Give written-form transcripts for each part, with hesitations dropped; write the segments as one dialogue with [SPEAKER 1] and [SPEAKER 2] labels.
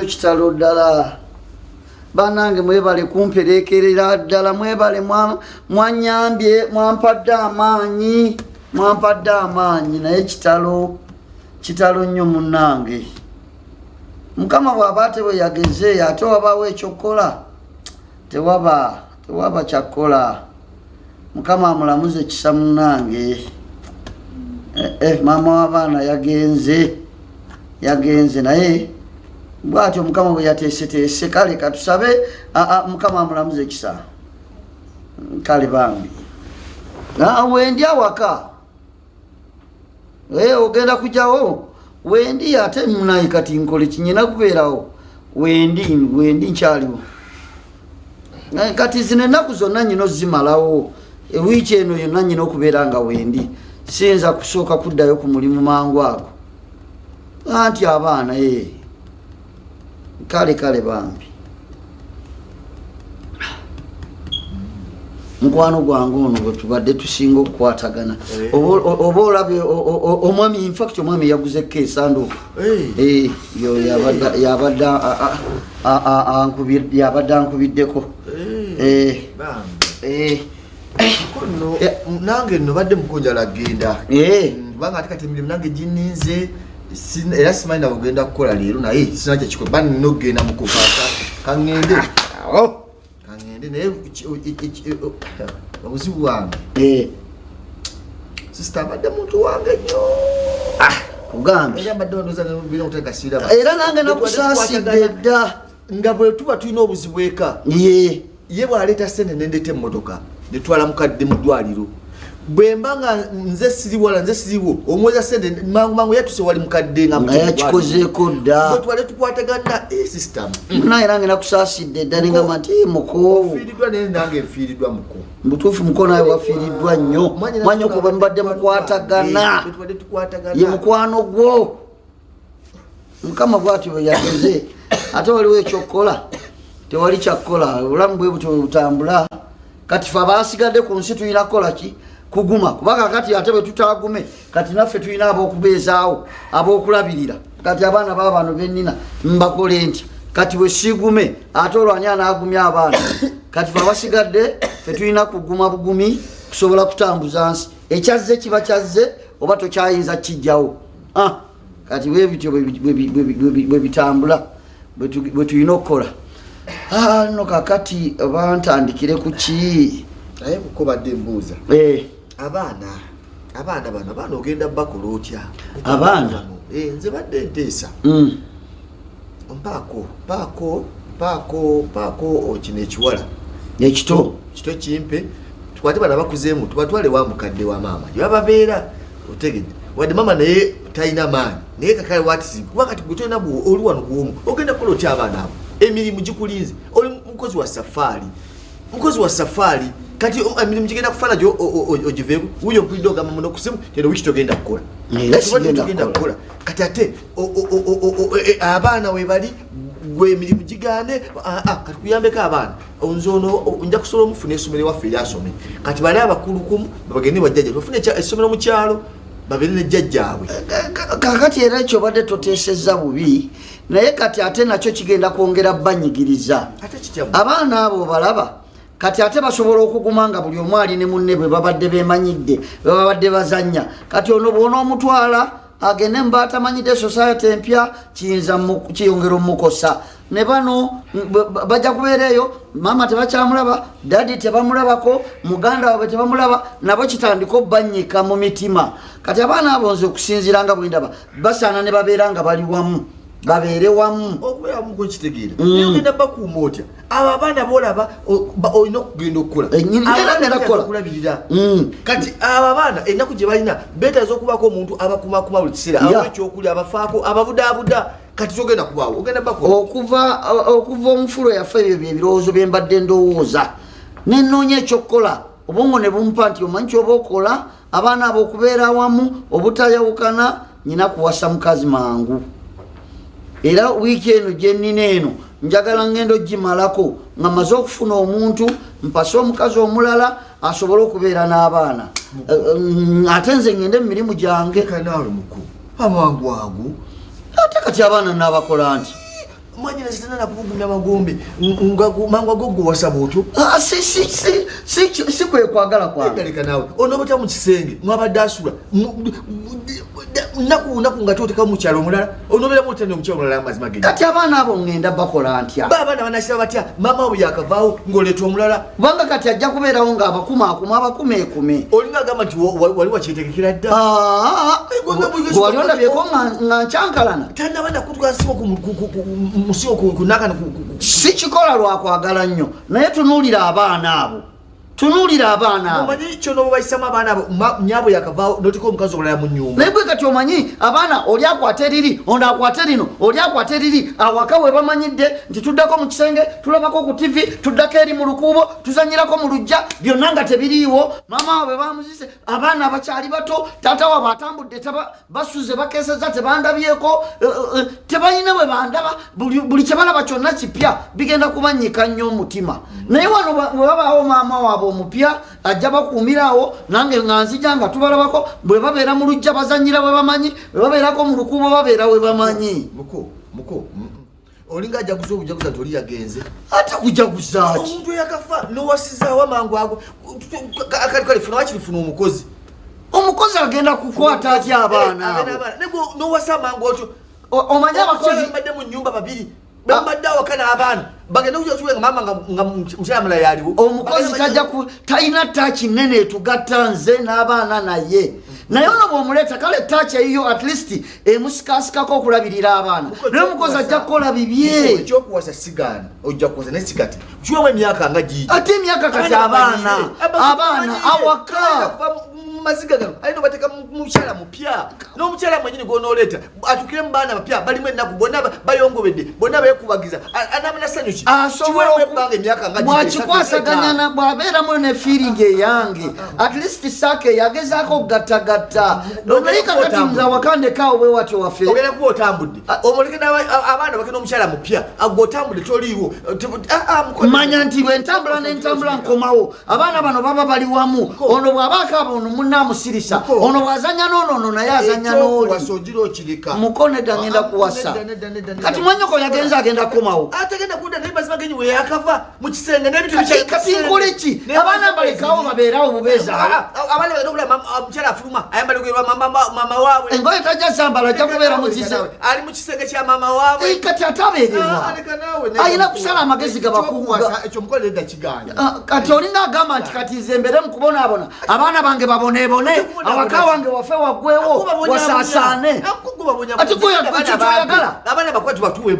[SPEAKER 1] nnyo kitalo ddala banange mwebale kumperekerera ddala mwebale mwanyambye mwampadde amaanyi naye kitalo nnyo munnange mukama bw'aba ate bwe yageze ate wabaawo ekyokukola tewaba kyakkola mukama amulamuze kisa munnange maama w'abaana yagenze naye bwatyo mukama bwe yateeseteese kale katusabe mukama amulamuze kisa kale bambi wendi awaka ogenda kujjawo wendi ate munayi kati nkole kinyina kubeerawo wendi nkyaliwo kati zino ennaku zonna nyina ozimalawo ewiiki eno yonna nyina okubeera nga wendi siyinza kusooka kuddayo ku mulimu mangu ago anti abaana kale bambi mukwano gwange ono bwe tubadde tusinga okukwatagana oba olabye omwami infact omwami yaguzeko esanduuku yabadde ankubiddeko
[SPEAKER 2] nange nno badde mukonjala genda kubanga ate kati emirimu nange gininze era simanyi nawe ogenda kukola leero naye sina kyekikola bani nina okugenda mukupaaka kaŋŋende naye obuzibu wange sisita abadde muntu wange nnyo
[SPEAKER 1] kugambe era nange nakusaasidde dda
[SPEAKER 2] nga bwe tuba tulina obuzibu eka ye bw'aleeta sente nendeeta emmotoka netwala mukadde mu ddwaliro bwemba nga nze siriwo omweza sente mangu yatuse wali mukadde
[SPEAKER 1] nga yakikozeeko dda
[SPEAKER 2] twale tukwatagana system
[SPEAKER 1] naye nange nakusaasidde dda nengamba nti muko
[SPEAKER 2] ofiiriddwa naye nange nfiiriddwa muko
[SPEAKER 1] mutuufu muko nawe wafiiriddwa nnyo manyi okuba mubadde mukwatagana ye mukwano gwo mukama bwatyo bwe yageze ate waliwo ekyokukola tewali kyakkola obulamu bwe butyo bwe butambula kati fe abasigadde ku nsi tulina kukola ki kuguma kubanga kati ate bwe tutagume kati naffe tulina ab'okubeezaawo ab'okulabirira kati abaana baabano bennina mbakole ntya kati bwe sigume ate olwani anaagumya abaana kati fe abasigadde fe tulina kuguma bugumi kusobola kutambuza nsi ekyazze kiba kyazze oba tokyayinza kijjawo kati bwe bityo bwe bitambula bwe tulina okukola no kakati bantandikire ku ki
[SPEAKER 2] naye kuko badde mbuuza abaana bano ogenda bakola otya
[SPEAKER 1] abaana
[SPEAKER 2] nze badde nteesa paako kino ekiwala
[SPEAKER 1] ekito
[SPEAKER 2] kimpe tukwate bana bakuzeemu tubatwale wa mukadde wa maama gyebababeera otegedde wadde maama naye talina maanyi naye kakale watisi kuba kati gwe tolina oli wano bwomu ogenda kukola otya abaana abo emirimu gikulinze oli mukozi wa safari kati emirimu gigenda kufaana gyo ogiveeko wuyo mpulidde ogamba muno kusimu tero wiki togenda kukola togenda kukola kati ate abaana webali gwe emirimu gigaane kati kuyambeko abaana onze ono nja kusobola omufuna essomero ewaffe eryasome kati bali abakulukumu babagende bajjajja bafune essomero mu kyalo babeere ne jjajjaabwe
[SPEAKER 1] kakati era ekyo badde toteesezza bubi naye kati ate nakyo kigenda kwongera banyigiriza abaana abo balaba kati ate basobola okuguma nga buli omu ali ne munne bwe babadde bemanyidde bwe babadde bazannya kati ono bwona omutwala agende mubatamanyidde society empya kiyongera omukosa ne bano bajja kubeera eyo maama tebakyamulaba dadi tebamulabako muganda waabwe tebamulaba nabo kitandika obbanyika mu mitima kati abaana abo nze okusinziira nga bwendaba basaana ne babeera nga bali wamu babeere wamu
[SPEAKER 2] okubeera wamu kwekitegeera ogenda bakuuma otya abo abaana boolaba olina okugenda okukola kati abo abaana ennaku gye balina beetaaza okubaako omuntu abakumakuma buli kiseera abawa ekyokulya abafaako ababudaabuda kati togenda kubaawo ogenda bakola
[SPEAKER 1] okuva omufulo yaffe ebyo byebirowoozo bye mbadde ndowooza nenoonya ekyokukola obwongo ne bumpa nti omanyi kyoba okola abaana abo okubeera awamu obutayawukana nyina kuwasa mukazi mangu era wiiki eno gyennina eno njagala ngendo gimalako nga maze okufuna omuntu mpase omukazi omulala asobole okubeera n'abaana ate nze ngende mu mirimu gyange
[SPEAKER 2] kanaawe muku amangu ago
[SPEAKER 1] ate kati abaana naabakola nti
[SPEAKER 2] Mwanya na zitana na kuvugumya magombe mangwa gogo wasaboto
[SPEAKER 1] si kwe kwagala kwa
[SPEAKER 2] ndalika nawe onobota mu kisenge mwabadasula naku ngatote ka mukyalo mulala onobera mutane mukyalo mulala amazima gende
[SPEAKER 1] kati abaana abo ngenda bakola ntya
[SPEAKER 2] baba na banasira batya mama obu yakavaawo ngoletwa omulala
[SPEAKER 1] banga kati ajja kubeerawo nga abakuma ekumi
[SPEAKER 2] olinga agamba nti wali wakyetegekera dda
[SPEAKER 1] wali ondabyeko nga nkyankalana
[SPEAKER 2] tanabanda kutwasiwa musiwo kunakana
[SPEAKER 1] si kikola lwakwagala nnyo naye tunuulira abaana abo omanyi
[SPEAKER 2] kyono bayisamu abaana abo nyabo yakavaawo notika omukazi omulala mu nnyumba
[SPEAKER 1] naye bwe kati omanyi abaana oli akwata eriri ono akwata lino oli akwata eriri awaka we bamanyidde nti tuddako mu kisenge tulabako ku tv tuddako eri mu lukuubo tuzanyirako mu lujja byonna nga tebiriiwo maama wabe bamuzise abaana abakyali bato taata wabe atambudde basuze bakeeseza tebandabyeko tebalina we bandaba buli kyebalaba kyonna kipya bigenda kubanyika nnyo omutima naye wano bwe babaawo maama wabe omupya ajja bakuumirawo nange nga nzija nga tubalabako bwe babeera mu lujja bazanyira we bamanyi bwe babeerako mu lukuubo babeera we bamanyi
[SPEAKER 2] muko olinga ajaguza obujaguza toli yagenze
[SPEAKER 1] ate kujaguzaaki
[SPEAKER 2] omuntu yakafa nowasizaawo amangu ago kalifuna wakirifuna omukozi
[SPEAKER 1] agenda kukwata atya abaana
[SPEAKER 2] abo nowasa amangu otyo
[SPEAKER 1] omanyi abakozi
[SPEAKER 2] badde mu nnyumba babiri bambadde awakana abaana bagenda kukyasuwe nga mama nga mukyala mulala yaliwo
[SPEAKER 1] omukozi talina taaki nene etugatta nze n'abaana naye ono bw'omuleeta kale taaki eyiyo at least emusikaasikako okulabirira abaana naye omukozi ajja kukola bibye
[SPEAKER 2] ekyokuwasa sigaana ojja kuwasa naye sigati kiwamu emyaka nga gigi
[SPEAKER 1] ate emyaka kati abaana awaka
[SPEAKER 2] maziga gano alina bateka mukyala mupya n'omukyala mwenyini gwonooleta atukire mu baana bapya balimu ennaku bonna bayongobedde bonna beekubagiza anamunasanyuki
[SPEAKER 1] bwakikwasaganyana bwabeeramu ne feeling eyange at least saake yagezaako okugattagatta omalika kati nze awakandekaawo bwe watyo waffe
[SPEAKER 2] ogenda kuba otambudde omuleke abaana bakena omukyala mupya agwe otambudde toliiwo
[SPEAKER 1] manya nti bwentambula nentambula nkomawo abaana bano baba bali wamu ono bw'abaakaaba ono munaamusirisa ono bw'azanya n'ono naye azanya n'oli muko nedda ngenda kuwasa kati mwanyoko yagenza agenda kukomawo
[SPEAKER 2] atagenda kudda naye mazima genyi we yakava mu kisenge
[SPEAKER 1] kati nkole ki abaana balekawo babeerawo bubeezaawo
[SPEAKER 2] abaana bagenda okulaba omukyala afuluma ayambalirwa mama waabwe
[SPEAKER 1] engoye tajja zambala ajja kubeera mu kisenge
[SPEAKER 2] ali mu kisenge kya mama waabwe
[SPEAKER 1] kati ate abeererwa ayina kusala amagezi gabakunga
[SPEAKER 2] ekyo mukola edda kiganja
[SPEAKER 1] kati olinga agamba nti kati nze mbeere mu kubonaabona abaana bange baboneebone awaka wange wafe waggwewo wasaasaane ati gwekyekyoyagala
[SPEAKER 2] abaana bakwati batuwe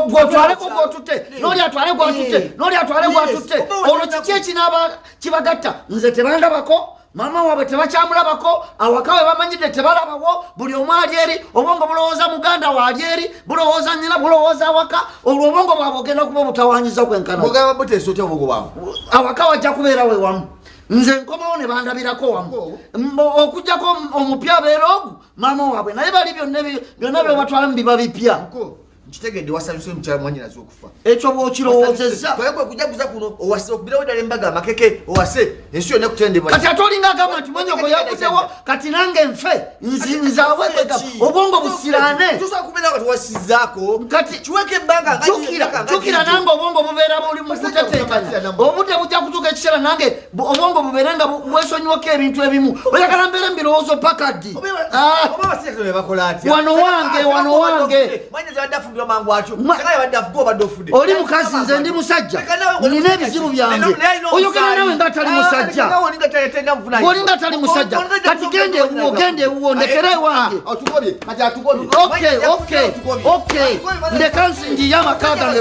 [SPEAKER 1] gwotwaleko gwotute noli atwale gwatute noli atwale gwatute olwo kiki ekinaaba kibagatta nze tebandabako mama waabwe tebakyamulabako awaka we bamanyidde tebalabawo buli omu ali eri obwongo bulowooza muganda waali eri bulowooza nnyina bulowooza awaka olwo obwongo bwabwe ogenda kuba obutawanyiza kwenkana awaka wajja kubeera we wamu nze nkomawo ne bandabirako wamu okugjako omupya abeera ogu mama waabwe naye bali byonna byobatwala mu biba bipya
[SPEAKER 2] nkitegedde wasanyuse mukyala mwanyinaze okufa
[SPEAKER 1] ekyo bwokirowoozezza
[SPEAKER 2] twekwe kujaguza kuno owase okubirawo ddala embaga amakeke owase ensi yonna ekutendebwa
[SPEAKER 1] kati ate olinga agamba nti mwanyoko yaguddewo kati nange nfe nzaawegega obwongo busiraane
[SPEAKER 2] tusobola kubeera nga tuwasizaako
[SPEAKER 1] kati
[SPEAKER 2] kiweka ebbanga
[SPEAKER 1] jukira nange obwongo bubeera buli mu kuteteekanya obudde bujja kutuuka ekiseera nange obwongo bubeere nga bwesonyiwako ebintu ebimu oyagala mbeere mbirowoozo paka ddi wano wange oli mukazi nze ndi musajja nina ebizibu byange oyogera nawe nga tali musajja olinga tali musajja kati genda ewuwo ndekera ewange ndeka nsingiye amaka gange